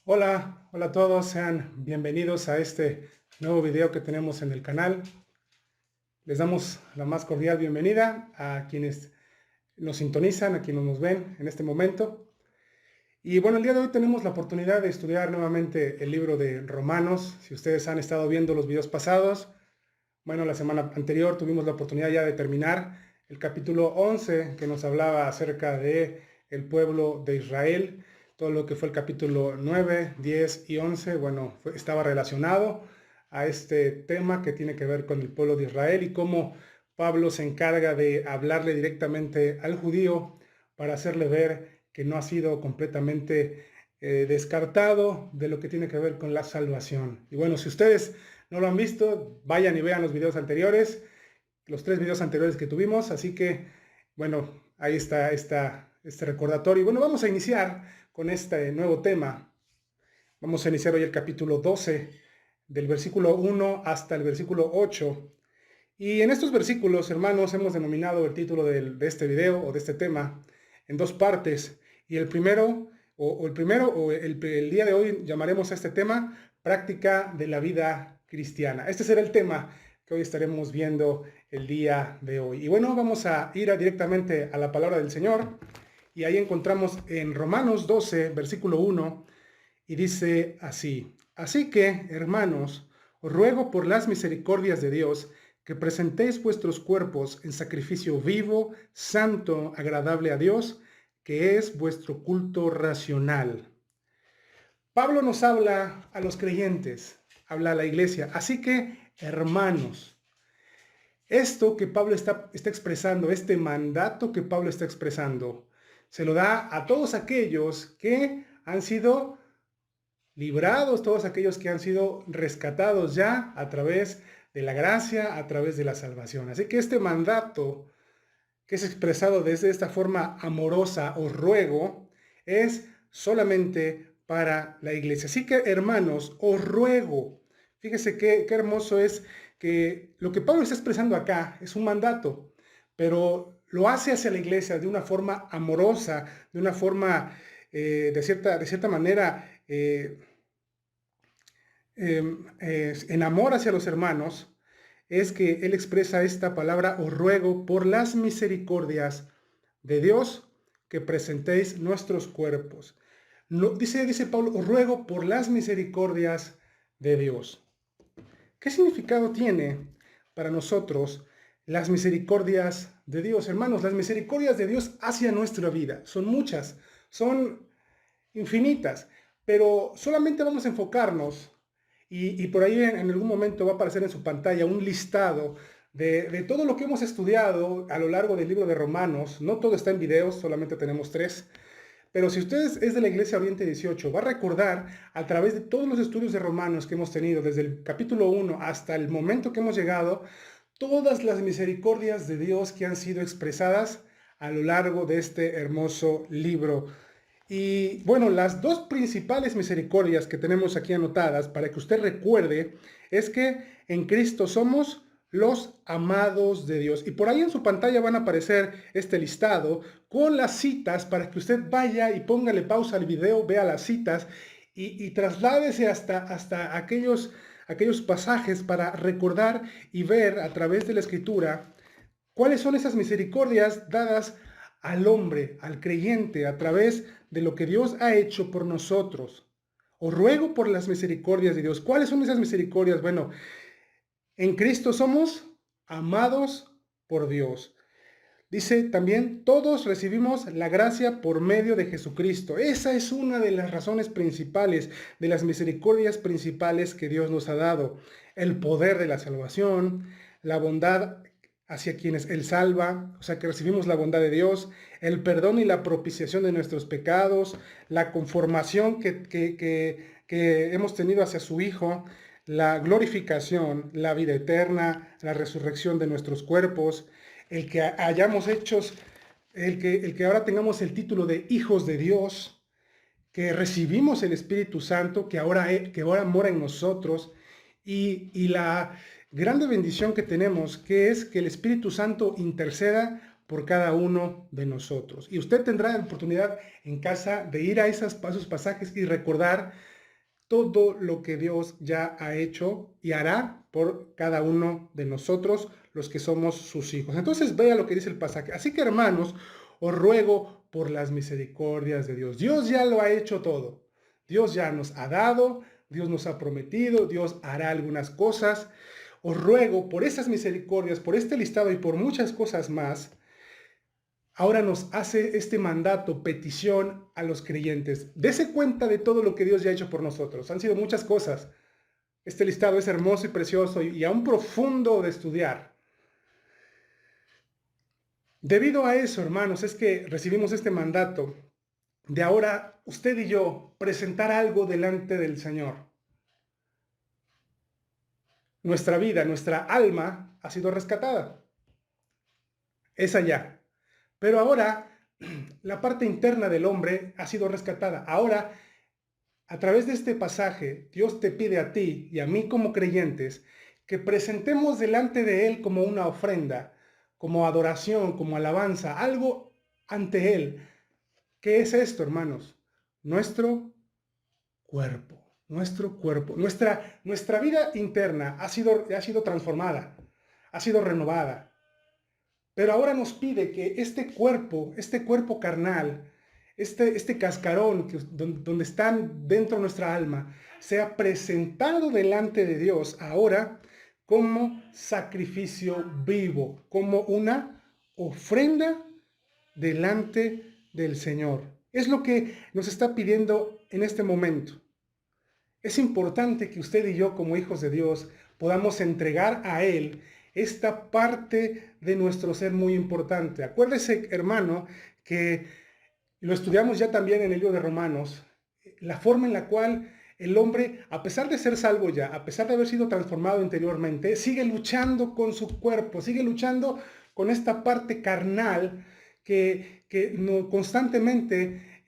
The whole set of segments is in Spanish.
Hola a todos, sean bienvenidos a este nuevo video que tenemos en el canal. Les damos la más cordial bienvenida a quienes nos sintonizan, a quienes nos ven en este momento. Y bueno, el día de hoy tenemos la oportunidad de estudiar nuevamente el libro de Romanos. Si ustedes han estado viendo los videos pasados, bueno, la semana anterior tuvimos la oportunidad ya de terminar el capítulo 11 que nos hablaba acerca de el pueblo de Israel. Todo lo que fue el capítulo 9, 10 y 11, bueno, estaba relacionado a este tema que tiene que ver con el pueblo de Israel y cómo Pablo se encarga de hablarle directamente al judío para hacerle ver que no ha sido completamente descartado de lo que tiene que ver con la salvación. Y bueno, si ustedes no lo han visto, vayan y vean los videos anteriores, los 3 videos anteriores que tuvimos. Así que, bueno, ahí está este recordatorio. Y bueno, vamos a iniciar con este nuevo tema. Vamos a iniciar hoy el capítulo 12, del versículo 1 hasta el versículo 8. Y en estos versículos, hermanos, hemos denominado el título de este video o de este tema en dos partes. Y el primero, el día de hoy llamaremos a este tema práctica de la vida cristiana. Este será el tema que hoy estaremos viendo el día de hoy. Y bueno, vamos a ir directamente a la palabra del Señor. Y ahí encontramos en Romanos 12, versículo 1, y dice así: Así que, hermanos, os ruego por las misericordias de Dios que presentéis vuestros cuerpos en sacrificio vivo, santo, agradable a Dios, que es vuestro culto racional. Pablo nos habla a los creyentes, habla a la iglesia. Así que, hermanos, esto que Pablo está expresando, este mandato que Pablo está expresando, se lo da a todos aquellos que han sido librados, todos aquellos que han sido rescatados ya a través de la gracia, a través de la salvación. Así que este mandato, que es expresado desde esta forma amorosa, os ruego, es solamente para la iglesia. Así que, hermanos, os ruego. Fíjese qué hermoso es que lo que Pablo está expresando acá es un mandato, pero lo hace hacia la iglesia de una forma amorosa, de una forma, de cierta manera, en amor hacia los hermanos. Es que él expresa esta palabra: os ruego por las misericordias de Dios que presentéis nuestros cuerpos. No, dice Pablo, os ruego por las misericordias de Dios. ¿Qué significado tiene para nosotros las misericordias de Dios? Hermanos, las misericordias de Dios hacia nuestra vida son muchas, son infinitas, pero solamente vamos a enfocarnos, y por ahí en algún momento va a aparecer en su pantalla un listado de todo lo que hemos estudiado a lo largo del libro de Romanos. No todo está en videos, solamente tenemos 3. Pero si usted es de la Iglesia Oriente 18, va a recordar a través de todos los estudios de Romanos que hemos tenido, desde el capítulo 1 hasta el momento que hemos llegado, todas las misericordias de Dios que han sido expresadas a lo largo de este hermoso libro. Y bueno, las dos principales misericordias que tenemos aquí anotadas para que usted recuerde es que en Cristo somos los amados de Dios. Y por ahí en su pantalla van a aparecer este listado con las citas para que usted vaya y póngale pausa al video, vea las citas y trasládese hasta aquellos pasajes para recordar y ver a través de la Escritura cuáles son esas misericordias dadas al hombre, al creyente, a través de lo que Dios ha hecho por nosotros. Os ruego por las misericordias de Dios. ¿Cuáles son esas misericordias? Bueno, en Cristo somos amados por Dios. Dice también, todos recibimos la gracia por medio de Jesucristo. Esa es una de las razones principales, de las misericordias principales que Dios nos ha dado. El poder de la salvación, la bondad hacia quienes Él salva, o sea que recibimos la bondad de Dios, el perdón y la propiciación de nuestros pecados, la conformación que hemos tenido hacia su Hijo, la glorificación, la vida eterna, la resurrección de nuestros cuerpos, el que hayamos hechos, el que ahora tengamos el título de hijos de Dios, que recibimos el Espíritu Santo, que ahora mora en nosotros, y la grande bendición que tenemos, que es que el Espíritu Santo interceda por cada uno de nosotros. Y usted tendrá la oportunidad en casa de ir a esos pasajes y recordar todo lo que Dios ya ha hecho y hará por cada uno de nosotros, los que somos sus hijos. Entonces vea lo que dice el pasaje. Así que, hermanos, os ruego por las misericordias de Dios. Dios ya lo ha hecho todo. Dios ya nos ha dado, Dios nos ha prometido, Dios hará algunas cosas. Os ruego por esas misericordias, por este listado y por muchas cosas más. Ahora nos hace este mandato, petición a los creyentes. Dese cuenta de todo lo que Dios ya ha hecho por nosotros. Han sido muchas cosas. Este listado es hermoso y precioso y aún profundo de estudiar. Debido a eso, hermanos, es que recibimos este mandato de ahora usted y yo presentar algo delante del Señor. Nuestra vida, nuestra alma ha sido rescatada. Es allá. Pero ahora la parte interna del hombre ha sido rescatada. Ahora, a través de este pasaje, Dios te pide a ti y a mí como creyentes que presentemos delante de Él como una ofrenda, como adoración, como alabanza, algo ante Él. ¿Qué es esto, hermanos? Nuestro cuerpo. Nuestro cuerpo. Nuestra vida interna ha sido transformada, ha sido renovada. Pero ahora nos pide que este cuerpo carnal, este cascarón donde están dentro de nuestra alma, sea presentado delante de Dios ahora como sacrificio vivo, como una ofrenda delante del Señor. Es lo que nos está pidiendo en este momento. Es importante que usted y yo, como hijos de Dios, podamos entregar a Él esta parte de nuestro ser muy importante. Acuérdese, hermano, que lo estudiamos ya también en el libro de Romanos, la forma en la cual el hombre, a pesar de ser salvo ya, a pesar de haber sido transformado interiormente, sigue luchando con su cuerpo, sigue luchando con esta parte carnal que no, constantemente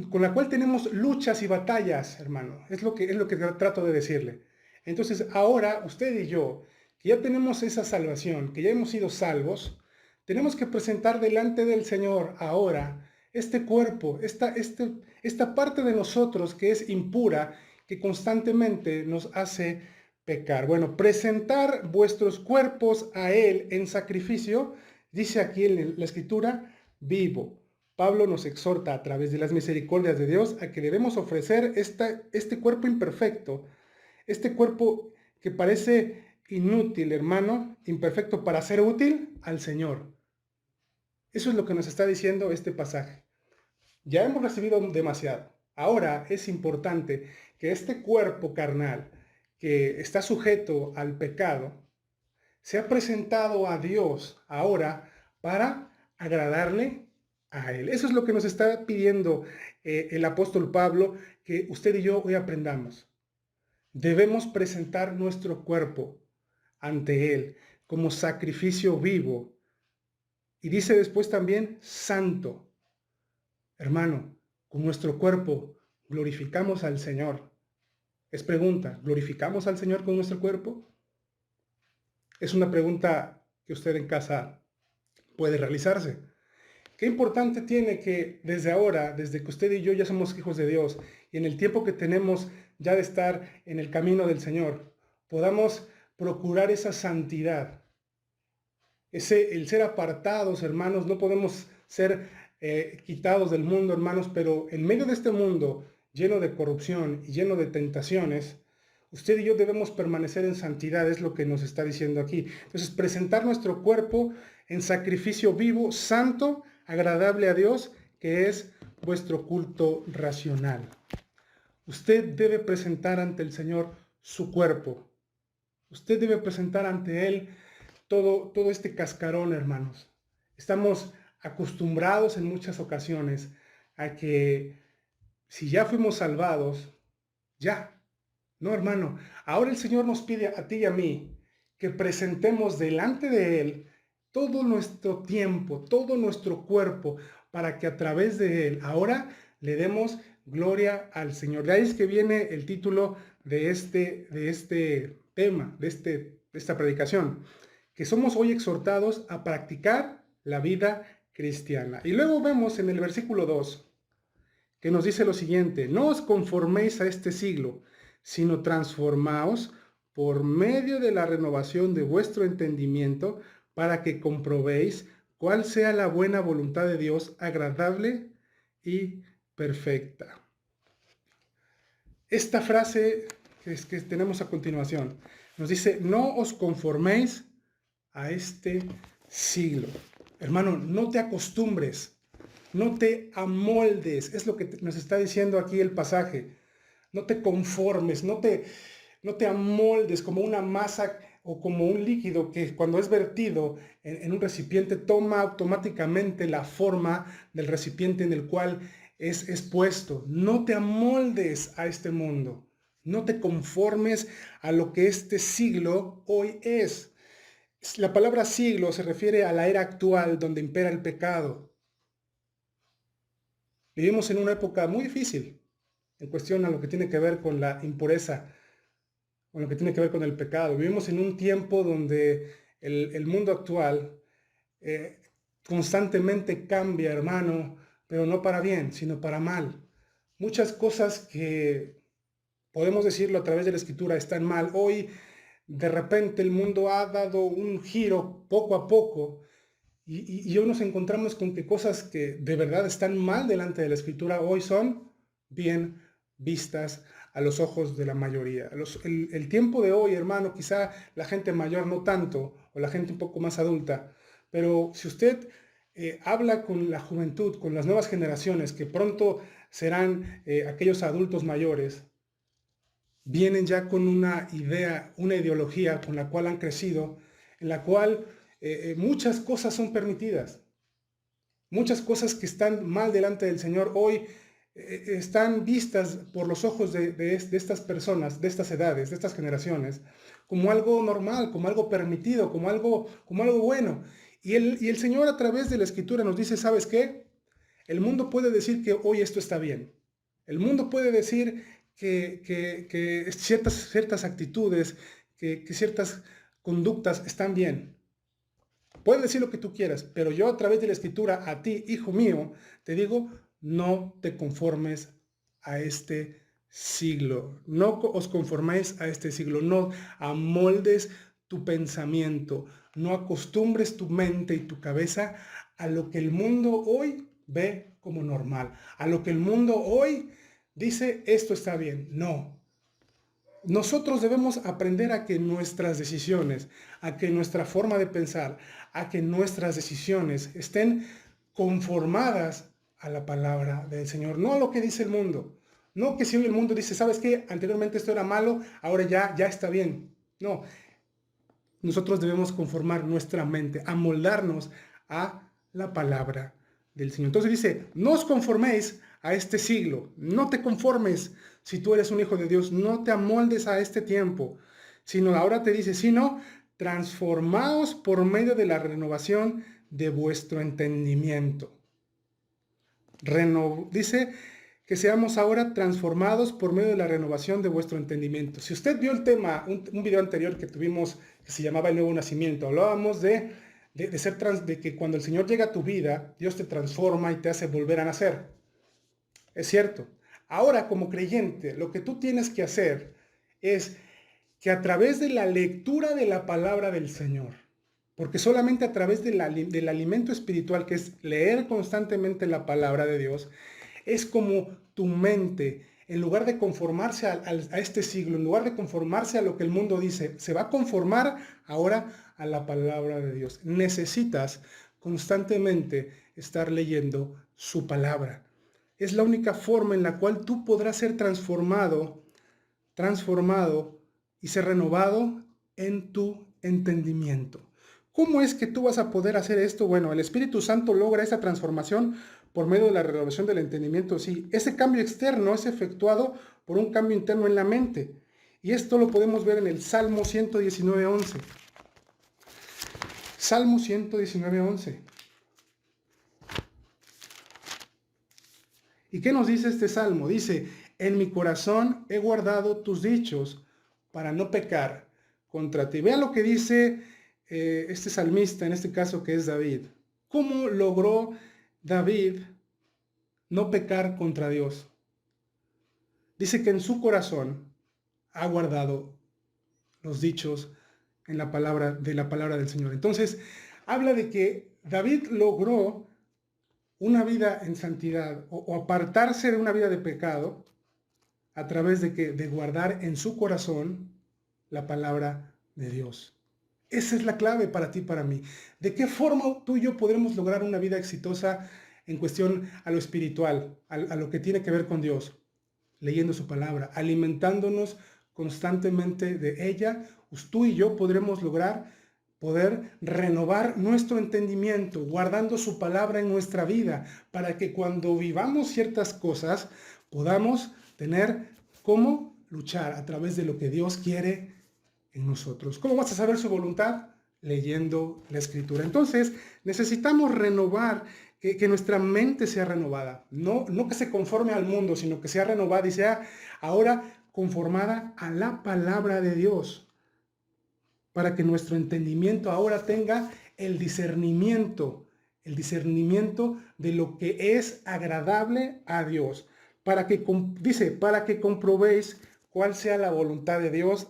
con la cual tenemos luchas y batallas, hermano. Es lo que trato de decirle. Entonces, ahora usted y yo, que ya tenemos esa salvación, que ya hemos sido salvos, tenemos que presentar delante del Señor ahora este cuerpo, esta parte de nosotros que es impura, que constantemente nos hace pecar. Bueno, presentar vuestros cuerpos a Él en sacrificio, dice aquí en la Escritura, vivo. Pablo nos exhorta a través de las misericordias de Dios a que debemos ofrecer este cuerpo imperfecto, este cuerpo que parece inútil, hermano, imperfecto para ser útil al Señor. Eso es lo que nos está diciendo este pasaje. Ya hemos recibido demasiado. Ahora es importante que este cuerpo carnal que está sujeto al pecado sea presentado a Dios ahora para agradarle a Él. Eso es lo que nos está pidiendo el apóstol Pablo, que usted y yo hoy aprendamos. Debemos presentar nuestro cuerpo ante Él como sacrificio vivo. Y dice después también santo. Hermano, con nuestro cuerpo glorificamos al Señor. Es pregunta, ¿glorificamos al Señor con nuestro cuerpo? Es una pregunta que usted en casa puede realizarse. Qué importante tiene que desde ahora, desde que usted y yo ya somos hijos de Dios y en el tiempo que tenemos ya de estar en el camino del Señor, podamos procurar esa santidad, el ser apartados, hermanos. No podemos ser quitados del mundo, hermanos, pero en medio de este mundo lleno de corrupción y lleno de tentaciones, usted y yo debemos permanecer en santidad, es lo que nos está diciendo aquí. Entonces, presentar nuestro cuerpo en sacrificio vivo, santo, agradable a Dios, que es vuestro culto racional. Usted debe presentar ante el Señor su cuerpo. Usted debe presentar ante Él todo este cascarón, hermanos. Estamos acostumbrados en muchas ocasiones a que si ya fuimos salvados, ya. No, hermano. Ahora el Señor nos pide a ti y a mí que presentemos delante de Él todo nuestro tiempo, todo nuestro cuerpo, para que a través de Él ahora le demos gloria al Señor. De ahí es que viene el título de este tema, de esta predicación, que somos hoy exhortados a practicar la vida cristiana. Y luego vemos en el versículo 2 que nos dice lo siguiente: no os conforméis a este siglo, sino transformaos por medio de la renovación de vuestro entendimiento, para que comprobéis cuál sea la buena voluntad de Dios, agradable y perfecta. Esta frase que tenemos a continuación nos dice: no os conforméis a este siglo. Hermano, no te acostumbres, no te amoldes, es lo que nos está diciendo aquí el pasaje. No te conformes, no te amoldes como una masa o como un líquido que cuando es vertido en un recipiente toma automáticamente la forma del recipiente en el cual es puesto. No te amoldes a este mundo, no te conformes a lo que este siglo hoy es. La palabra siglo se refiere a la era actual donde impera el pecado. Vivimos en una época muy difícil en cuestión a lo que tiene que ver con la impureza, con lo que tiene que ver con el pecado. Vivimos en un tiempo donde el mundo actual constantemente cambia, hermano, pero no para bien, sino para mal. Muchas cosas que podemos decirlo a través de la Escritura están mal. Hoy, de repente, el mundo ha dado un giro poco a poco y hoy nos encontramos con que cosas que de verdad están mal delante de la Escritura hoy son bien vistas a los ojos de la mayoría. El tiempo de hoy, hermano, quizá la gente mayor no tanto, o la gente un poco más adulta, pero si usted habla con la juventud, con las nuevas generaciones, que pronto serán aquellos adultos mayores, vienen ya con una idea, una ideología con la cual han crecido, en la cual muchas cosas son permitidas. Muchas cosas que están mal delante del Señor hoy están vistas por los ojos de estas personas, de estas edades, de estas generaciones, como algo normal, como algo permitido, como algo bueno. Y el Señor a través de la Escritura nos dice: ¿sabes qué? El mundo puede decir que hoy esto está bien. El mundo puede decir que ciertas actitudes, que ciertas conductas están bien. Puedes decir lo que tú quieras, pero yo a través de la Escritura, a ti, hijo mío, te digo: no te conformes a este siglo. No os conforméis a este siglo. No amoldes tu pensamiento. No acostumbres tu mente y tu cabeza a lo que el mundo hoy ve como normal. A lo que el mundo hoy dice: esto está bien. No. Nosotros debemos aprender a que nuestras decisiones, a que nuestra forma de pensar, a que nuestras decisiones estén conformadas a la palabra del Señor, no a lo que dice el mundo. No que si hoy el mundo dice: ¿sabes qué? Anteriormente esto era malo, ahora ya está bien. No, nosotros debemos conformar nuestra mente, amoldarnos a la palabra del Señor. Entonces dice: no os conforméis a este siglo, no te conformes. Si tú eres un hijo de Dios, no te amoldes a este tiempo, sino ahora te dice: sino transformaos por medio de la renovación de vuestro entendimiento. Dice que seamos ahora transformados por medio de la renovación de vuestro entendimiento. Si usted vio el tema, un video anterior que tuvimos que se llamaba El Nuevo Nacimiento, hablábamos de que cuando el Señor llega a tu vida, Dios te transforma y te hace volver a nacer. Es cierto. Ahora, como creyente, lo que tú tienes que hacer es que a través de la lectura de la palabra del Señor, porque solamente a través del alimento espiritual, que es leer constantemente la palabra de Dios, es como tu mente, en lugar de conformarse a este siglo, en lugar de conformarse a lo que el mundo dice, se va a conformar ahora a la palabra de Dios. Necesitas constantemente estar leyendo su palabra. Es la única forma en la cual tú podrás ser transformado y ser renovado en tu entendimiento. ¿Cómo es que tú vas a poder hacer esto? Bueno, el Espíritu Santo logra esa transformación por medio de la renovación del entendimiento. Sí, ese cambio externo es efectuado por un cambio interno en la mente. Y esto lo podemos ver en el Salmo 119:11. Salmo 119:11. ¿Y qué nos dice este salmo? Dice: en mi corazón he guardado tus dichos para no pecar contra ti. Vea lo que dice este salmista, en este caso que es David. ¿Cómo logró David no pecar contra Dios. Dice que en su corazón ha guardado los dichos en la palabra del Señor. Entonces, habla de que David logró una vida en santidad o apartarse de una vida de pecado a través de guardar en su corazón la palabra de Dios. Esa es la clave para ti y para mí. ¿De qué forma tú y yo podremos lograr una vida exitosa en cuestión a lo espiritual, a lo que tiene que ver con Dios? Leyendo su palabra, alimentándonos constantemente de ella, pues tú y yo podremos lograr poder renovar nuestro entendimiento, guardando su palabra en nuestra vida, para que cuando vivamos ciertas cosas podamos tener cómo luchar a través de lo que Dios quiere en nosotros. ¿Cómo vas a saber su voluntad? Leyendo la Escritura. Entonces, necesitamos renovar, que nuestra mente sea renovada. No que se conforme al mundo, sino que sea renovada y sea ahora conformada a la palabra de Dios, para que nuestro entendimiento ahora tenga el discernimiento de lo que es agradable a Dios, para que comprobéis cuál sea la voluntad de Dios.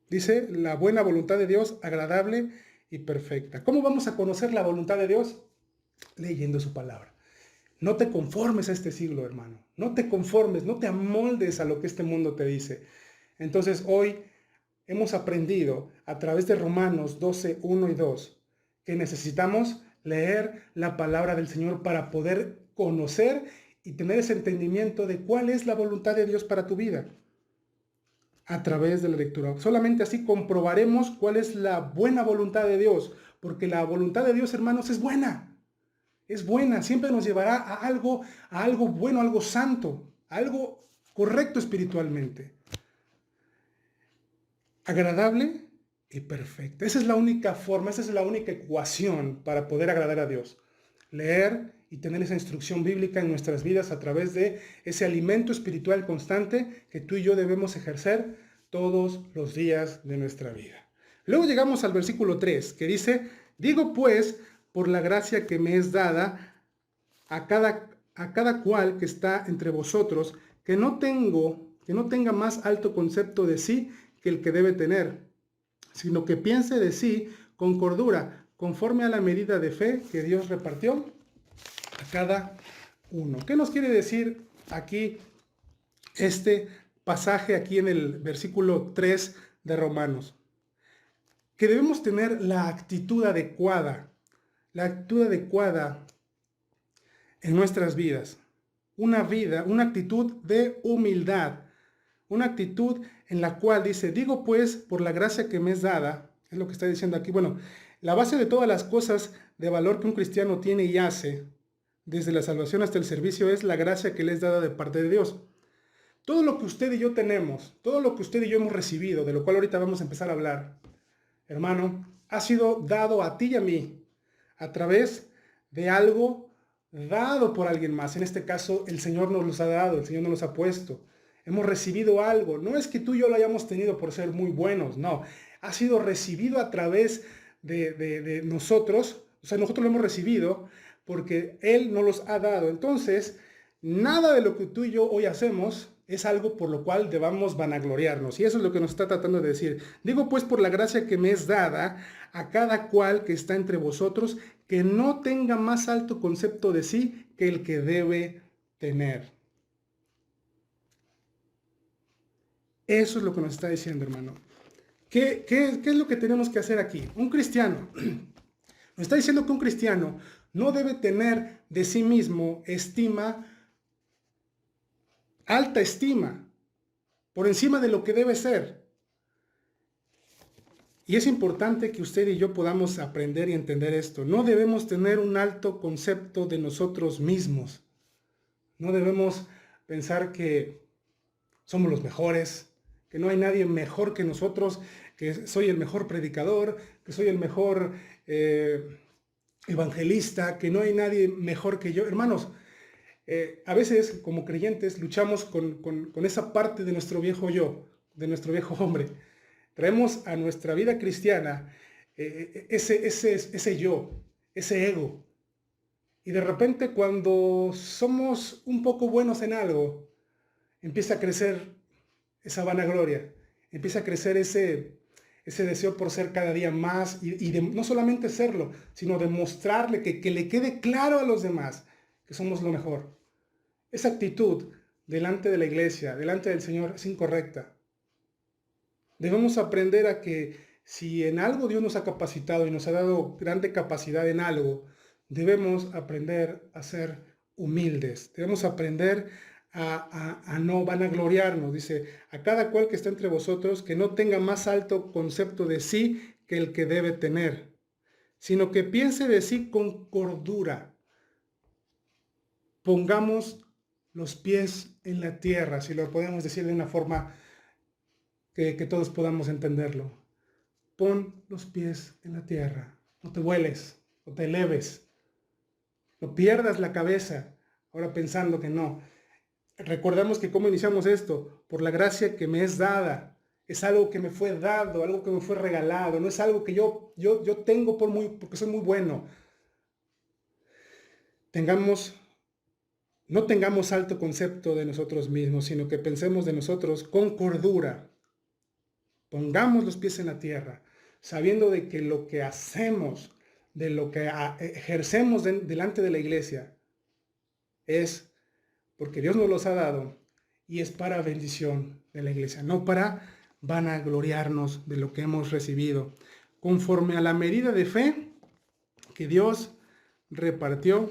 Dice, la buena voluntad de Dios, agradable y perfecta. ¿Cómo vamos a conocer la voluntad de Dios? Leyendo su palabra. No te conformes a este siglo, hermano. No te conformes, no te amoldes a lo que este mundo te dice. Entonces, hoy hemos aprendido a través de Romanos 12, 1 y 2, que necesitamos leer la palabra del Señor para poder conocer y tener ese entendimiento de cuál es la voluntad de Dios para tu vida. A través de la lectura. Solamente así comprobaremos cuál es la buena voluntad de Dios, porque la voluntad de Dios, hermanos, es buena. Es buena, siempre nos llevará a algo bueno, algo santo, algo correcto espiritualmente. Agradable y perfecta. Esa es la única forma, esa es la única ecuación para poder agradar a Dios. Leer y tener esa instrucción bíblica en nuestras vidas a través de ese alimento espiritual constante que tú y yo debemos ejercer todos los días de nuestra vida. Luego llegamos al versículo 3, que dice, digo pues, por la gracia que me es dada a cada cual que está entre vosotros, que no tenga más alto concepto de sí que el que debe tener, sino que piense de sí con cordura, conforme a la medida de fe que Dios repartió a cada uno. ¿Qué nos quiere decir aquí este pasaje aquí en el versículo 3 de Romanos? Que debemos tener la actitud adecuada en nuestras vidas. Una actitud de humildad, una actitud en la cual dice, digo pues, por la gracia que me es dada, es lo que está diciendo aquí. Bueno, la base de todas las cosas de valor que un cristiano tiene y hace, desde la salvación hasta el servicio, es la gracia que le es dada de parte de Dios. Todo lo que usted y yo tenemos, todo lo que usted y yo hemos recibido, de lo cual ahorita vamos a empezar a hablar, hermano, ha sido dado a ti y a mí a través de algo dado por alguien más. En este caso, el Señor nos los ha dado, el Señor nos los ha puesto. Hemos recibido algo. No es que tú y yo lo hayamos tenido por ser muy buenos, no. Ha sido recibido a través de nosotros. O sea, nosotros lo hemos recibido porque Él nos los ha dado. Entonces, nada de lo que tú y yo hoy hacemos es algo por lo cual debamos vanagloriarnos. Y eso es lo que nos está tratando de decir. Digo pues por la gracia que me es dada a cada cual que está entre vosotros, que no tenga más alto concepto de sí que el que debe tener. Eso es lo que nos está diciendo, hermano. ¿Qué es lo que tenemos que hacer aquí? Un cristiano nos está diciendo que un cristiano no debe tener de sí mismo alta estima, por encima de lo que debe ser. Y es importante que usted y yo podamos aprender y entender esto. No debemos tener un alto concepto de nosotros mismos. No debemos pensar que somos los mejores, que no hay nadie mejor que nosotros, que soy el mejor predicador, que soy el mejor evangelista, que no hay nadie mejor que yo. Hermanos, a veces como creyentes luchamos con esa parte de nuestro viejo yo, de nuestro viejo hombre. Traemos a nuestra vida cristiana ese yo, ese ego. Y de repente cuando somos un poco buenos en algo, empieza a crecer esa vanagloria, empieza a crecer ese deseo por ser cada día más y de no solamente serlo, sino demostrarle que le quede claro a los demás que somos lo mejor. Esa actitud delante de la iglesia, delante del Señor, es incorrecta. Debemos aprender a que si en algo Dios nos ha capacitado y nos ha dado grande capacidad en algo, debemos aprender a ser humildes. Debemos aprender a no vanagloriarnos. Dice, a cada cual que está entre vosotros, que no tenga más alto concepto de sí que el que debe tener, sino que piense de sí con cordura. Pongamos los pies en la tierra, si lo podemos decir de una forma que todos podamos entenderlo. Pon los pies en la tierra, no te vueles, no te eleves, no pierdas la cabeza ahora pensando que no. Recordemos que cómo iniciamos esto, por la gracia que me es dada, es algo que me fue dado, algo que me fue regalado, no es algo que yo tengo porque soy muy bueno. No tengamos alto concepto de nosotros mismos, sino que pensemos de nosotros con cordura. Pongamos los pies en la tierra, sabiendo de que lo que hacemos, de lo que ejercemos delante de la iglesia, es porque Dios nos los ha dado y es para bendición de la iglesia, no para vanagloriarnos de lo que hemos recibido, conforme a la medida de fe que Dios repartió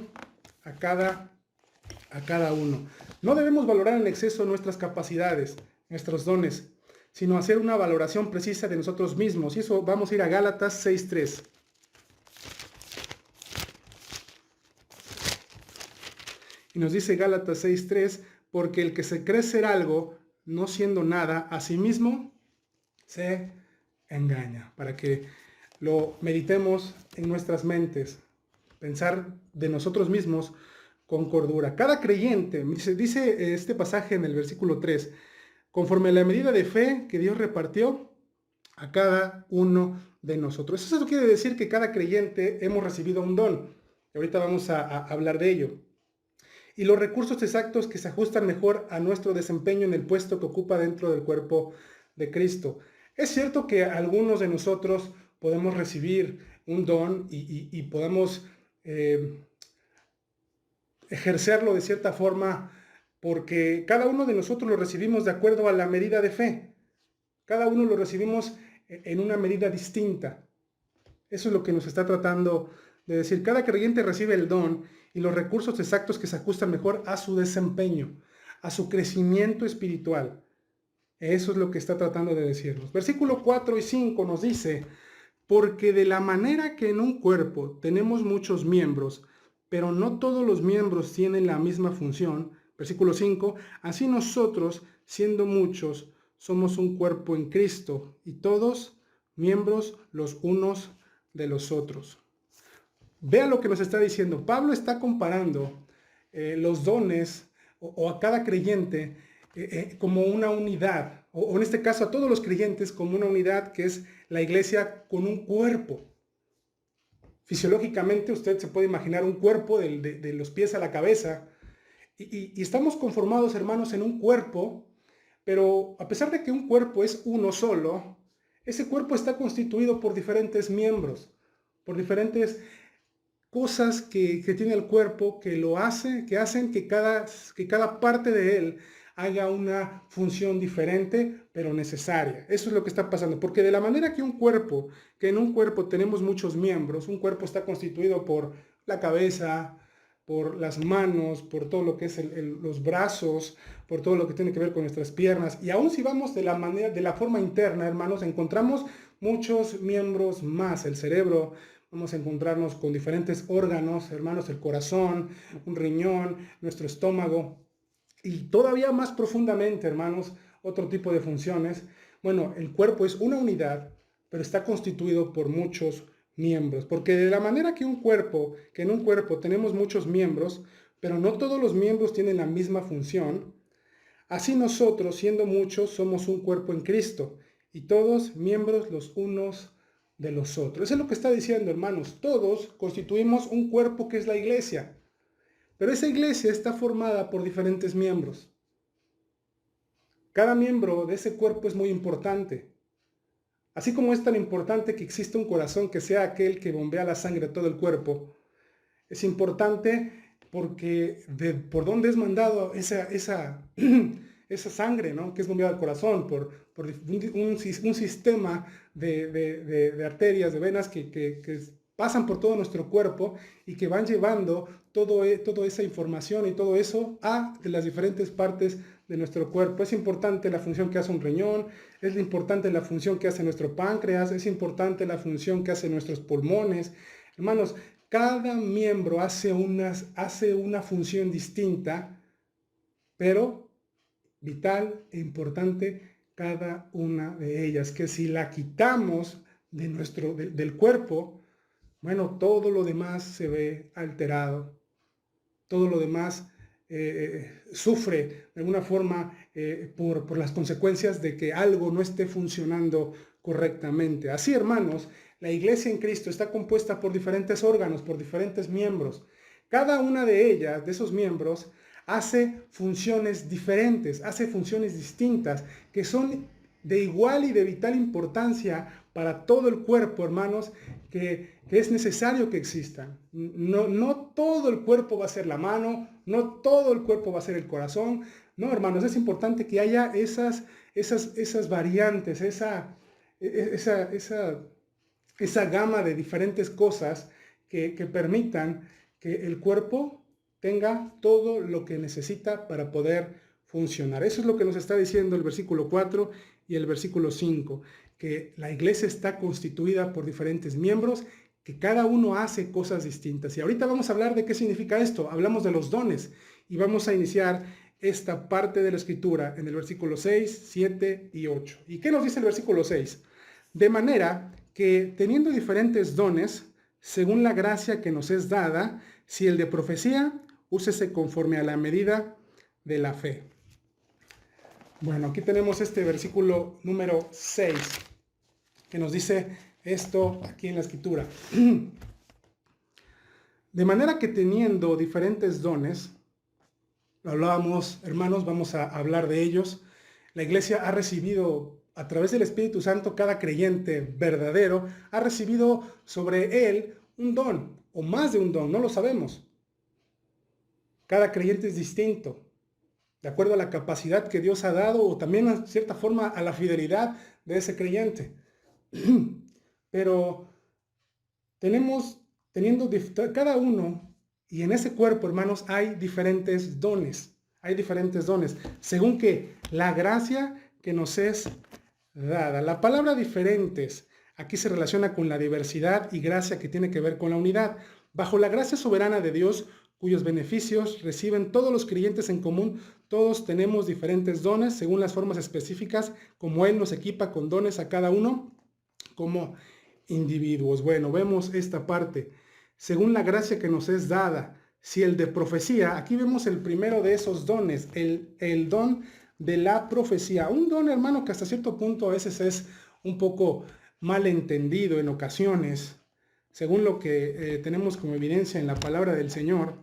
a cada uno. No debemos valorar en exceso nuestras capacidades, nuestros dones, sino hacer una valoración precisa de nosotros mismos. Y eso vamos a ir a Gálatas 6:3. Y nos dice Gálatas 6:3, porque el que se cree ser algo, no siendo nada, a sí mismo se engaña. Para que lo meditemos en nuestras mentes, pensar de nosotros mismos con cordura. Cada creyente, dice este pasaje en el versículo 3, conforme a la medida de fe que Dios repartió a cada uno de nosotros. Eso quiere decir que cada creyente hemos recibido un don. Ahorita vamos a hablar de ello. Y los recursos exactos que se ajustan mejor a nuestro desempeño en el puesto que ocupa dentro del cuerpo de Cristo. Es cierto que algunos de nosotros podemos recibir un don y podemos ejercerlo de cierta forma, porque cada uno de nosotros lo recibimos de acuerdo a la medida de fe. Cada uno lo recibimos en una medida distinta. Eso es lo que nos está tratando de decir. Cada creyente recibe el don y los recursos exactos que se ajustan mejor a su desempeño, a su crecimiento espiritual. Eso es lo que está tratando de decirnos. Versículo 4 y 5 nos dice, porque de la manera que en un cuerpo tenemos muchos miembros, pero no todos los miembros tienen la misma función. Versículo 5, así nosotros, siendo muchos, somos un cuerpo en Cristo y todos miembros los unos de los otros. Vea lo que nos está diciendo. Pablo está comparando los dones o a cada creyente como una unidad, o en este caso a todos los creyentes como una unidad que es la iglesia con un cuerpo. Fisiológicamente usted se puede imaginar un cuerpo de los pies a la cabeza y estamos conformados, hermanos, en un cuerpo, pero a pesar de que un cuerpo es uno solo, ese cuerpo está constituido por diferentes miembros, por diferentes cosas que tiene el cuerpo que hacen que cada parte de él haga una función diferente, pero necesaria. Eso es lo que está pasando, porque de la manera que en un cuerpo tenemos muchos miembros, un cuerpo está constituido por la cabeza, por las manos, por todo lo que es los brazos, por todo lo que tiene que ver con nuestras piernas. Y aún si vamos de la forma interna, hermanos, encontramos muchos miembros más. El cerebro, vamos a encontrarnos con diferentes órganos, hermanos, el corazón, un riñón, nuestro estómago. Y todavía más profundamente, hermanos, otro tipo de funciones. Bueno, el cuerpo es una unidad, pero está constituido por muchos miembros. Porque de la manera que en un cuerpo tenemos muchos miembros, pero no todos los miembros tienen la misma función, así nosotros, siendo muchos, somos un cuerpo en Cristo, y todos miembros los unos de los otros. Eso es lo que está diciendo, hermanos. Todos constituimos un cuerpo que es la iglesia. Pero esa iglesia está formada por diferentes miembros. Cada miembro de ese cuerpo es muy importante. Así como es tan importante que exista un corazón que sea aquel que bombea la sangre a todo el cuerpo, es importante porque por dónde es mandado esa sangre, ¿no? Que es bombeada al corazón, por un sistema de arterias, de venas que pasan por todo nuestro cuerpo y que van llevando toda esa información y todo eso a las diferentes partes de nuestro cuerpo. Es importante la función que hace un riñón, es importante la función que hace nuestro páncreas, es importante la función que hace nuestros pulmones. Hermanos, cada miembro hace una función distinta, pero vital e importante cada una de ellas, que si la quitamos del cuerpo, bueno, todo lo demás se ve alterado, todo lo demás sufre de alguna forma por las consecuencias de que algo no esté funcionando correctamente. Así, hermanos, la iglesia en Cristo está compuesta por diferentes órganos, por diferentes miembros. Cada una de ellas, de esos miembros, hace funciones diferentes, hace funciones distintas, que son de igual y de vital importancia para todo el cuerpo, hermanos, que es necesario que existan. No todo el cuerpo va a ser la mano, no todo el cuerpo va a ser el corazón. No, hermanos, es importante que haya esas variantes, esa gama de diferentes cosas que permitan que el cuerpo tenga todo lo que necesita para poder funcionar. Eso es lo que nos está diciendo el versículo 4 y el versículo 5, que la iglesia está constituida por diferentes miembros, que cada uno hace cosas distintas. Y ahorita vamos a hablar de qué significa esto. Hablamos de los dones y vamos a iniciar esta parte de la escritura en el versículo 6, 7 y 8. ¿Y qué nos dice el versículo 6? De manera que teniendo diferentes dones, según la gracia que nos es dada, si el de profecía, úsese conforme a la medida de la fe. Bueno, aquí tenemos este versículo número 6, que nos dice esto aquí en la escritura. De manera que teniendo diferentes dones, lo hablábamos, hermanos, vamos a hablar de ellos. La iglesia ha recibido a través del Espíritu Santo, cada creyente verdadero ha recibido sobre él un don, o más de un don, no lo sabemos. Cada creyente es distinto, de acuerdo a la capacidad que Dios ha dado, o también en cierta forma a la fidelidad de ese creyente. Pero teniendo cada uno, y en ese cuerpo, hermanos, hay diferentes dones. Hay diferentes dones, según que la gracia que nos es dada. La palabra diferentes aquí se relaciona con la diversidad y gracia que tiene que ver con la unidad. Bajo la gracia soberana de Dios, cuyos beneficios reciben todos los creyentes en común, todos tenemos diferentes dones según las formas específicas, como Él nos equipa con dones a cada uno como individuos. Bueno, vemos esta parte. Según la gracia que nos es dada, si el de profecía, aquí vemos el primero de esos dones, el don de la profecía. Un don, hermano, que hasta cierto punto a veces es un poco mal entendido en ocasiones, según lo que tenemos como evidencia en la palabra del Señor.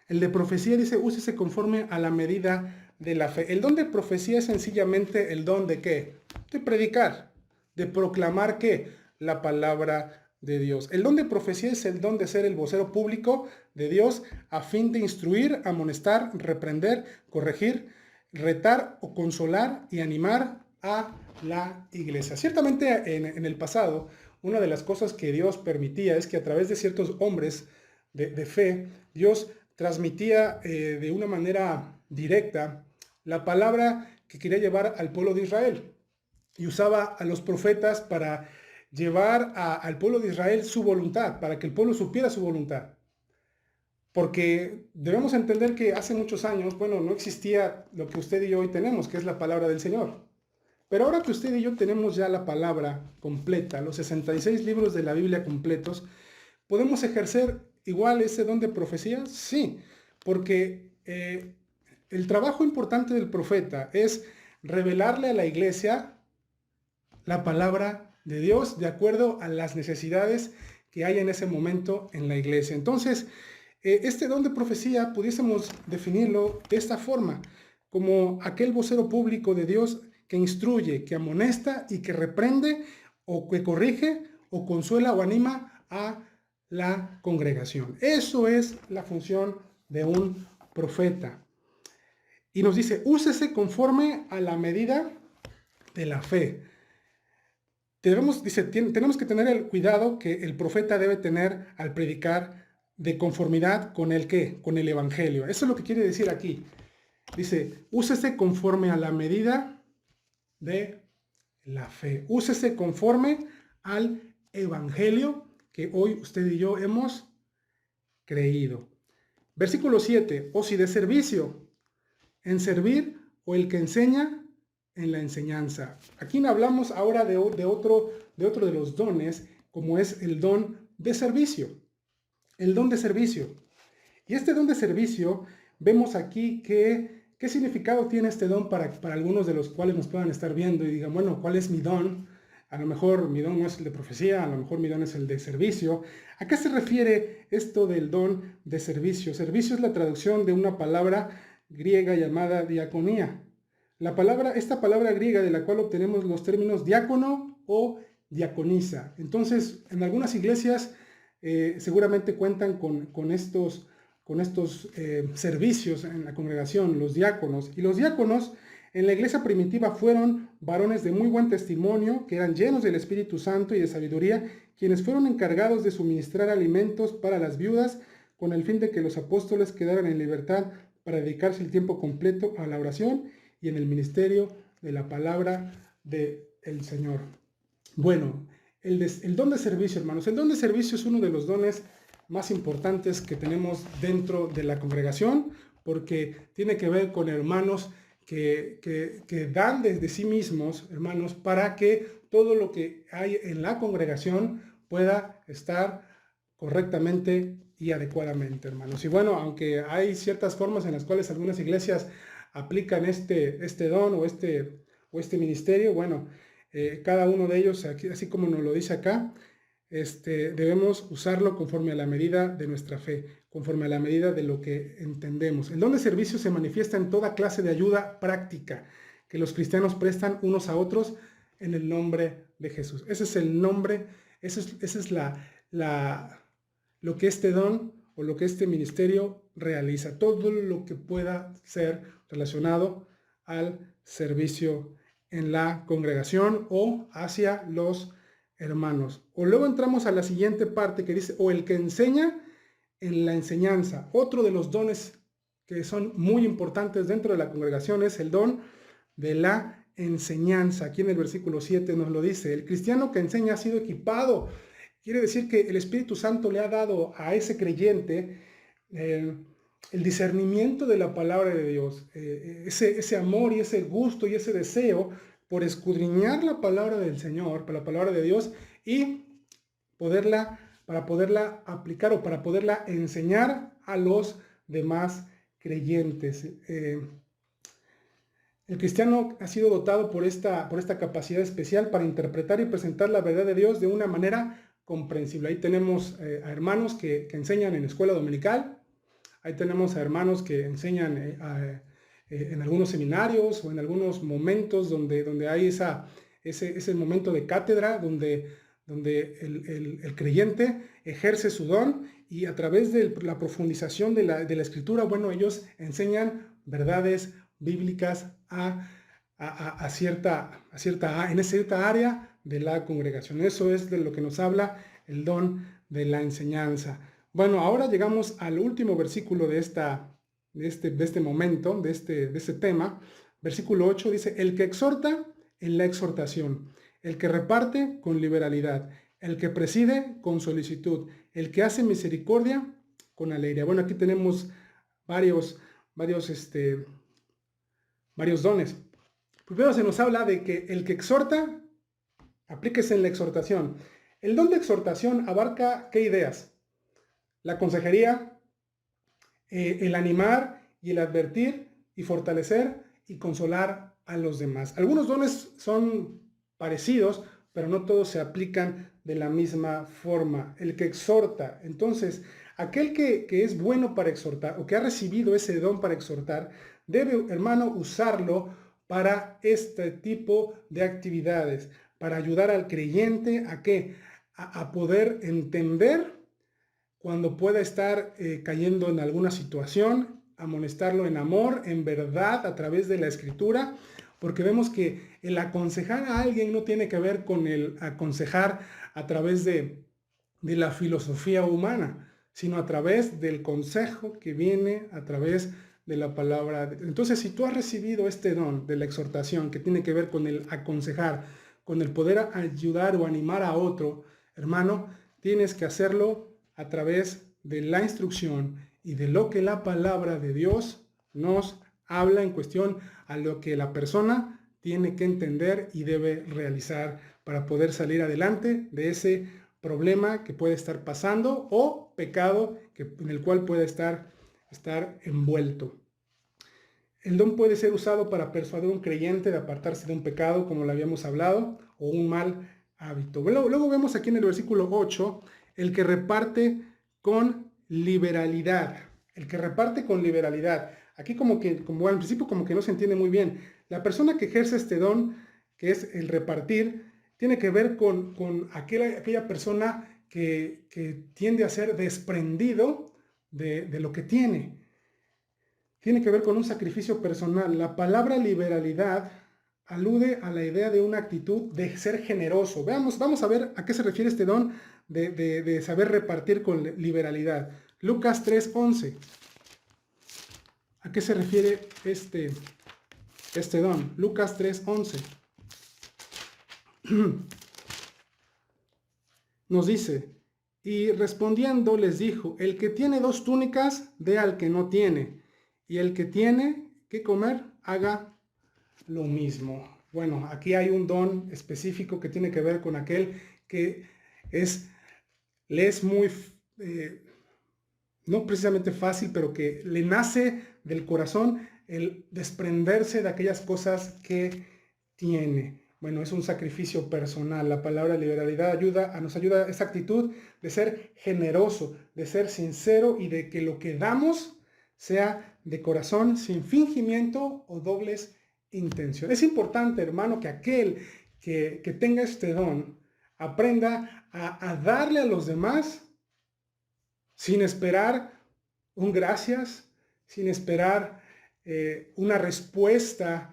El de profecía dice, úsese conforme a la medida de la fe. El don de profecía es sencillamente el don de ¿qué? De predicar, de proclamar ¿qué? La palabra de Dios. El don de profecía es el don de ser el vocero público de Dios a fin de instruir, amonestar, reprender, corregir, retar o consolar y animar a la iglesia. Ciertamente en el pasado, una de las cosas que Dios permitía es que a través de ciertos hombres de fe, Dios transmitía de una manera directa la palabra que quería llevar al pueblo de Israel, y usaba a los profetas para llevar al pueblo de Israel su voluntad, para que el pueblo supiera su voluntad. Porque debemos entender que hace muchos años, bueno, no existía lo que usted y yo hoy tenemos, que es la palabra del Señor. Pero ahora que usted y yo tenemos ya la palabra completa, los 66 libros de la Biblia completos, ¿podemos ejercer igual ese don de profecía? Sí, porque el trabajo importante del profeta es revelarle a la iglesia la palabra de Dios de acuerdo a las necesidades que hay en ese momento en la iglesia. Entonces, Este don de profecía pudiésemos definirlo de esta forma, como aquel vocero público de Dios que instruye, que amonesta y que reprende o que corrige o consuela o anima a la congregación. Eso es la función de un profeta. Y nos dice, úsese conforme a la medida de la fe. Tenemos que tener el cuidado que el profeta debe tener al predicar de conformidad con el ¿qué? Con el evangelio. Eso es lo que quiere decir aquí. Dice, úsese conforme a la medida de la fe. Úsese conforme al evangelio que hoy usted y yo hemos creído. Versículo 7, o si de servicio, en servir, o el que enseña, en la enseñanza. Aquí hablamos ahora de otro de los dones, como es el don de servicio. El don de servicio. Y este don de servicio, vemos aquí que, ¿qué significado tiene este don para algunos de los cuales nos puedan estar viendo y digan, bueno, ¿cuál es mi don? A lo mejor mi don no es el de profecía, a lo mejor mi don es el de servicio. ¿A qué se refiere esto del don de servicio? Servicio es la traducción de una palabra griega llamada diaconía. Esta palabra griega de la cual obtenemos los términos diácono o diaconisa. Entonces, en algunas iglesias seguramente cuentan con estos servicios en la congregación, los diáconos. Y los diáconos en la iglesia primitiva fueron varones de muy buen testimonio, que eran llenos del Espíritu Santo y de sabiduría, quienes fueron encargados de suministrar alimentos para las viudas, con el fin de que los apóstoles quedaran en libertad para dedicarse el tiempo completo a la oración y en el ministerio de la palabra del Señor. Bueno, el don de servicio, hermanos. El don de servicio es uno de los dones más importantes que tenemos dentro de la congregación, porque tiene que ver con hermanos que dan de sí mismos, hermanos, para que todo lo que hay en la congregación pueda estar correctamente y adecuadamente, hermanos. Y bueno, aunque hay ciertas formas en las cuales algunas iglesias aplican este don o este ministerio, bueno, cada uno de ellos, así como nos lo dice acá, debemos usarlo conforme a la medida de nuestra fe, conforme a la medida de lo que entendemos. El don de servicio se manifiesta en toda clase de ayuda práctica que los cristianos prestan unos a otros en el nombre de Jesús. Ese es el nombre, esa es lo que este don o lo que este ministerio realiza, todo lo que pueda ser relacionado al servicio en la congregación o hacia los hermanos. O luego entramos a la siguiente parte que dice, o el que enseña en la enseñanza. Otro de los dones que son muy importantes dentro de la congregación es el don de la enseñanza. Aquí en el versículo 7 nos lo dice, el cristiano que enseña ha sido equipado. Quiere decir que el Espíritu Santo le ha dado a ese creyente el discernimiento de la palabra de Dios, ese amor y ese gusto y ese deseo por escudriñar la palabra del Señor, para la palabra de Dios y para poderla aplicar o para poderla enseñar a los demás creyentes. El cristiano ha sido dotado por esta capacidad especial para interpretar y presentar la verdad de Dios de una manera comprensible. Ahí tenemos a hermanos que enseñan en escuela dominical, ahí tenemos a hermanos que enseñan en algunos seminarios o en algunos momentos donde hay ese momento de cátedra, donde el creyente ejerce su don y a través de la profundización de la escritura, bueno, ellos enseñan verdades bíblicas en cierta área de la congregación. Eso es de lo que nos habla el don de la enseñanza. Bueno, ahora llegamos al último versículo de este momento, de este tema. Versículo 8 dice, el que exhorta en la exhortación, el que reparte con liberalidad, el que preside con solicitud, el que hace misericordia con alegría. Bueno, aquí tenemos varios dones. Primero se nos habla de que el que exhorta, aplíquese en la exhortación. El don de exhortación abarca ¿qué ideas? La consejería, el animar y el advertir y fortalecer y consolar a los demás. Algunos dones son parecidos, pero no todos se aplican de la misma forma. El que exhorta. Entonces, aquel que es bueno para exhortar o que ha recibido ese don para exhortar, debe, hermano, usarlo para este tipo de actividades, para ayudar al creyente a qué, a poder entender cuando pueda estar cayendo en alguna situación, amonestarlo en amor, en verdad, a través de la escritura, porque vemos que el aconsejar a alguien no tiene que ver con el aconsejar a través de la filosofía humana, sino a través del consejo que viene a través de la palabra. Entonces, si tú has recibido este don de la exhortación que tiene que ver con el aconsejar, con el poder ayudar o animar a otro, hermano, tienes que hacerlo a través de la instrucción y de lo que la palabra de Dios nos habla en cuestión a lo que la persona tiene que entender y debe realizar para poder salir adelante de ese problema que puede estar pasando o pecado en el cual puede estar envuelto. El don puede ser usado para persuadir a un creyente de apartarse de un pecado, como lo habíamos hablado, o un mal hábito. Luego vemos aquí en el versículo 8, el que reparte con liberalidad. El que reparte con liberalidad. Aquí como al principio como que no se entiende muy bien. La persona que ejerce este don, que es el repartir, tiene que ver con aquella persona que tiende a ser desprendido de lo que tiene. Tiene que ver con un sacrificio personal. La palabra liberalidad alude a la idea de una actitud de ser generoso. Vamos a ver a qué se refiere este don de saber repartir con liberalidad. Lucas 3:11. ¿A qué se refiere este don? Lucas 3:11. Nos dice, y respondiendo les dijo, el que tiene 2 túnicas, dé al que no tiene, y el que tiene que comer, haga lo mismo. Bueno, aquí hay un don específico que tiene que ver con aquel que le es muy, no precisamente fácil, pero que le nace del corazón el desprenderse de aquellas cosas que tiene. Bueno, es un sacrificio personal. La palabra liberalidad nos ayuda a esa actitud de ser generoso, de ser sincero y de que lo que damos sea de corazón, sin fingimiento o dobles intenciones. Es importante, hermano, que aquel que tenga este don aprenda a darle a los demás sin esperar un gracias, sin esperar una respuesta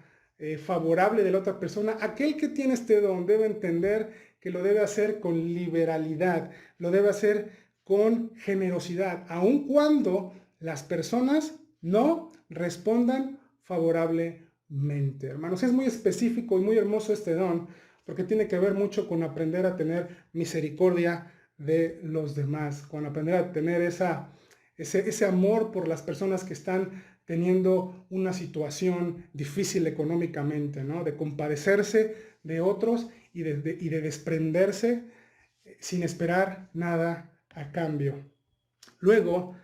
favorable de la otra persona. Aquel que tiene este don debe entender que lo debe hacer con liberalidad, lo debe hacer con generosidad, aun cuando las personas no respondan favorablemente. Hermanos, es muy específico y muy hermoso este don, porque tiene que ver mucho con aprender a tener misericordia de los demás, con aprender a tener ese amor por las personas que están teniendo una situación difícil económicamente, ¿no? De compadecerse de otros y de desprenderse sin esperar nada a cambio. Luego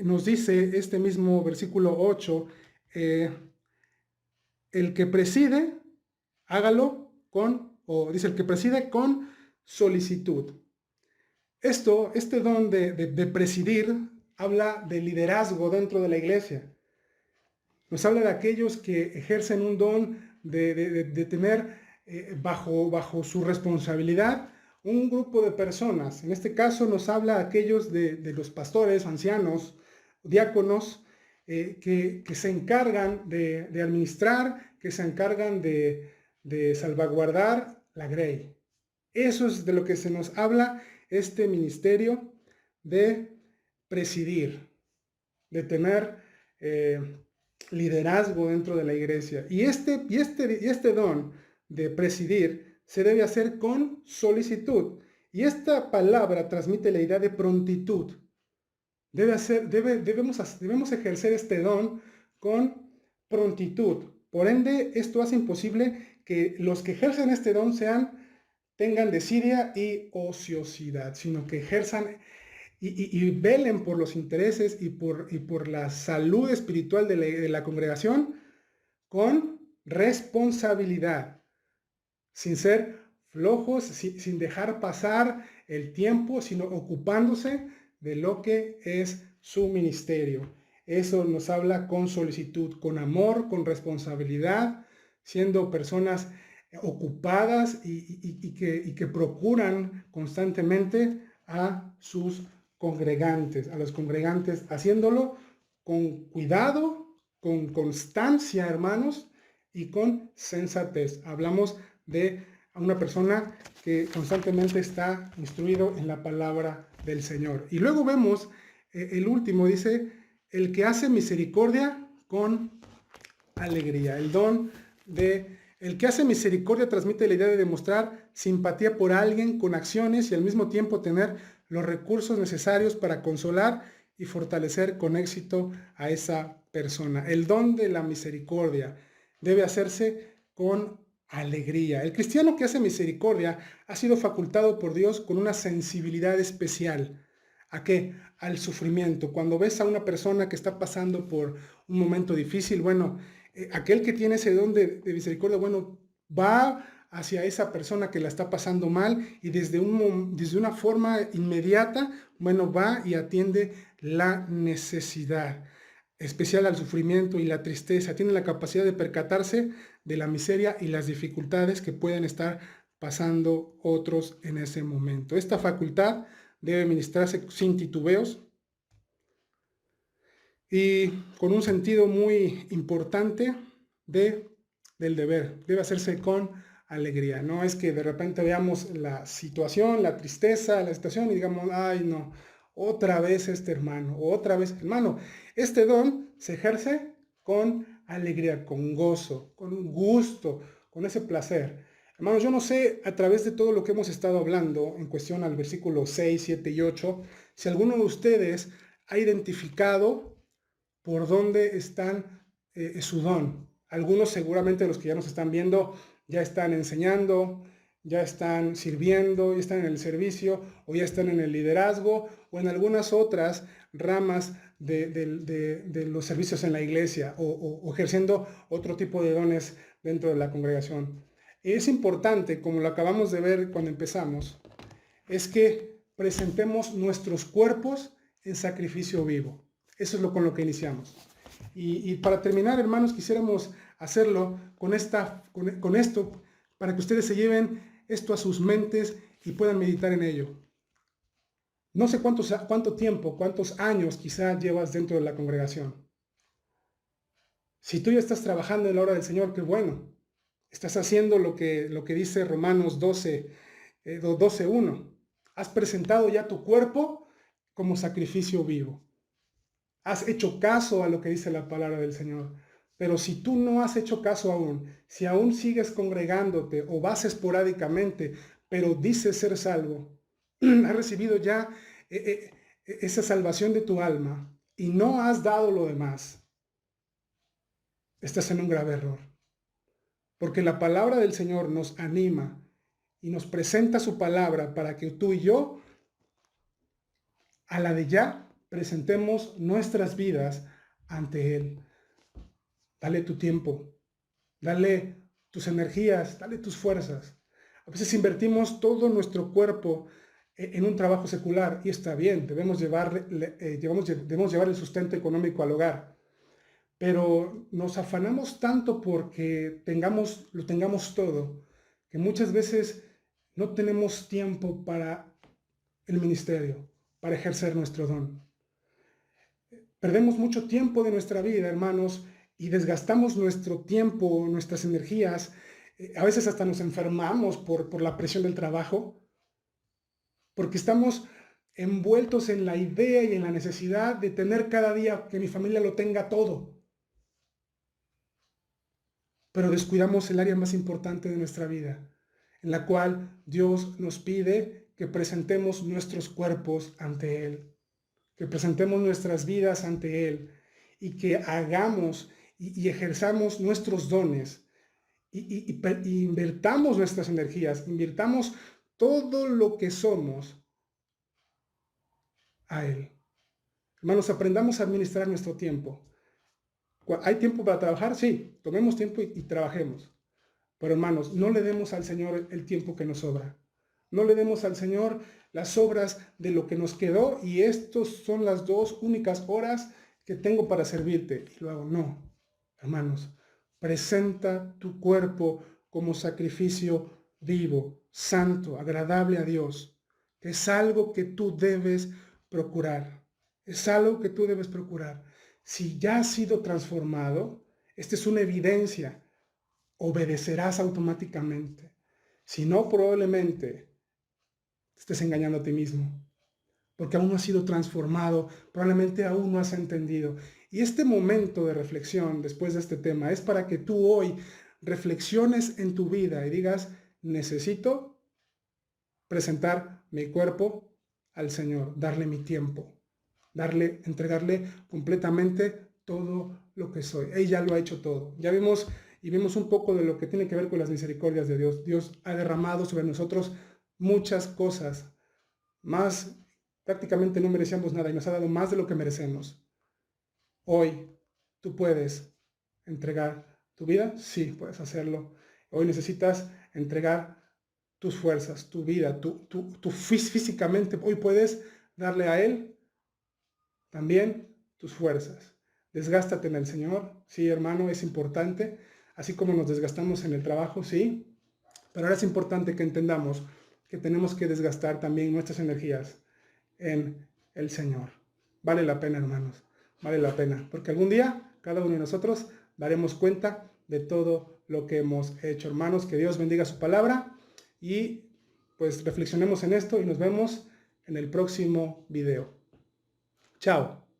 nos dice este mismo versículo 8, el que preside, hágalo dice el que preside con solicitud. Este don de presidir habla de liderazgo dentro de la iglesia. Nos habla de aquellos que ejercen un don de tener bajo su responsabilidad un grupo de personas. En este caso nos habla a aquellos de los pastores, ancianos, diáconos, que se encargan de administrar, que se encargan de salvaguardar la grey. Eso es de lo que se nos habla este ministerio de presidir, de tener liderazgo dentro de la iglesia. Y este don de presidir se debe hacer con solicitud. Y esta palabra transmite la idea de prontitud. Debemos ejercer este don con prontitud. Por ende, esto hace imposible que los que ejercen este don tengan desidia y ociosidad, sino que ejerzan y velen por los intereses y por la salud espiritual de la congregación con responsabilidad, sin ser flojos, sin dejar pasar el tiempo, sino ocupándose de lo que es su ministerio. Eso nos habla con solicitud, con amor, con responsabilidad, siendo personas ocupadas y que procuran constantemente a sus congregantes, a los congregantes, haciéndolo con cuidado, con constancia, hermanos, y con sensatez. Hablamos de una persona que constantemente está instruido en la palabra del Señor. Y luego vemos el último, dice, el que hace misericordia con alegría. El don de el que hace misericordia transmite la idea de demostrar simpatía por alguien con acciones y al mismo tiempo tener los recursos necesarios para consolar y fortalecer con éxito a esa persona. El don de la misericordia debe hacerse con alegría. El cristiano que hace misericordia ha sido facultado por Dios con una sensibilidad especial. ¿A qué? Al sufrimiento. Cuando ves a una persona que está pasando por un momento difícil, bueno, aquel que tiene ese don de misericordia, bueno, va hacia esa persona que la está pasando mal y desde una forma inmediata, bueno, va y atiende la necesidad, especial al sufrimiento y la tristeza. Tiene la capacidad de percatarse de la miseria y las dificultades que pueden estar pasando otros en ese momento. Esta facultad debe ministrarse sin titubeos y con un sentido muy importante del deber. Debe hacerse con alegría. No es que de repente veamos la situación, la tristeza, la situación y digamos, ay no, otra vez este hermano, otra vez hermano. Este don se ejerce con alegría, con gozo, con gusto, con ese placer. Hermanos, yo no sé, a través de todo lo que hemos estado hablando en cuestión al versículo 6, 7 y 8, si alguno de ustedes ha identificado por dónde están su don. Algunos seguramente los que ya nos están viendo ya están enseñando, ya están sirviendo, ya están en el servicio o ya están en el liderazgo o en algunas otras ramas de los servicios en la iglesia o ejerciendo otro tipo de dones dentro de la congregación. Es importante, como lo acabamos de ver cuando empezamos, es que presentemos nuestros cuerpos en sacrificio vivo. Eso es con lo que iniciamos. Y para terminar, hermanos, quisiéramos hacerlo con esto, para que ustedes se lleven esto a sus mentes y puedan meditar en ello. No sé cuánto tiempo, cuántos años quizá llevas dentro de la congregación. Si tú ya estás trabajando en la obra del Señor, qué bueno. Estás haciendo lo que dice Romanos 12:1. Has presentado ya tu cuerpo como sacrificio vivo. Has hecho caso a lo que dice la palabra del Señor. Pero si tú no has hecho caso aún, si aún sigues congregándote o vas esporádicamente, pero dices ser salvo, has recibido ya esa salvación de tu alma y no has dado lo demás, estás en un grave error. Porque la palabra del Señor nos anima y nos presenta su palabra para que tú y yo, a la de ya, presentemos nuestras vidas ante Él. Dale tu tiempo, dale tus energías, dale tus fuerzas. A veces invertimos todo nuestro cuerpo en un trabajo secular y está bien, debemos llevar el sustento económico al hogar. Pero nos afanamos tanto porque lo tengamos todo, que muchas veces no tenemos tiempo para el ministerio, para ejercer nuestro don. Perdemos mucho tiempo de nuestra vida, hermanos, y desgastamos nuestro tiempo, nuestras energías. A veces hasta nos enfermamos por la presión del trabajo, porque estamos envueltos en la idea y en la necesidad de tener cada día que mi familia lo tenga todo. Pero descuidamos el área más importante de nuestra vida, en la cual Dios nos pide que presentemos nuestros cuerpos ante Él, que presentemos nuestras vidas ante Él y que hagamos y ejerzamos nuestros dones y invirtamos nuestras energías, invirtamos todo lo que somos a Él. Hermanos, aprendamos a administrar nuestro tiempo. ¿Hay tiempo para trabajar? Sí, tomemos tiempo y trabajemos. Pero hermanos, no le demos al Señor el tiempo que nos sobra. No le demos al Señor las obras de lo que nos quedó y estas son las 2 únicas horas que tengo para servirte. Y luego, no, hermanos, presenta tu cuerpo como sacrificio vivo, santo, agradable a Dios. Es algo que tú debes procurar. Es algo que tú debes procurar. Si ya has sido transformado, esta es una evidencia. Obedecerás automáticamente. Si no, probablemente estés engañando a ti mismo, porque aún no has sido transformado, probablemente aún no has entendido. Y este momento de reflexión después de este tema es para que tú hoy reflexiones en tu vida y digas, necesito presentar mi cuerpo al Señor, darle mi tiempo, entregarle completamente todo lo que soy. Ella lo ha hecho todo. Ya vimos un poco de lo que tiene que ver con las misericordias de Dios. Dios ha derramado sobre nosotros muchas cosas, más prácticamente no merecíamos nada y nos ha dado más de lo que merecemos. Hoy tú puedes entregar tu vida, sí, puedes hacerlo. Hoy necesitas entregar tus fuerzas, tu vida, físicamente, hoy puedes darle a Él también tus fuerzas. Desgástate en el Señor, sí, hermano, es importante, así como nos desgastamos en el trabajo, sí, pero ahora es importante que entendamos que tenemos que desgastar también nuestras energías en el Señor. Vale la pena, hermanos, vale la pena, porque algún día cada uno de nosotros daremos cuenta de todo lo que hemos hecho. Hermanos, que Dios bendiga su palabra y pues reflexionemos en esto y nos vemos en el próximo video. Chao.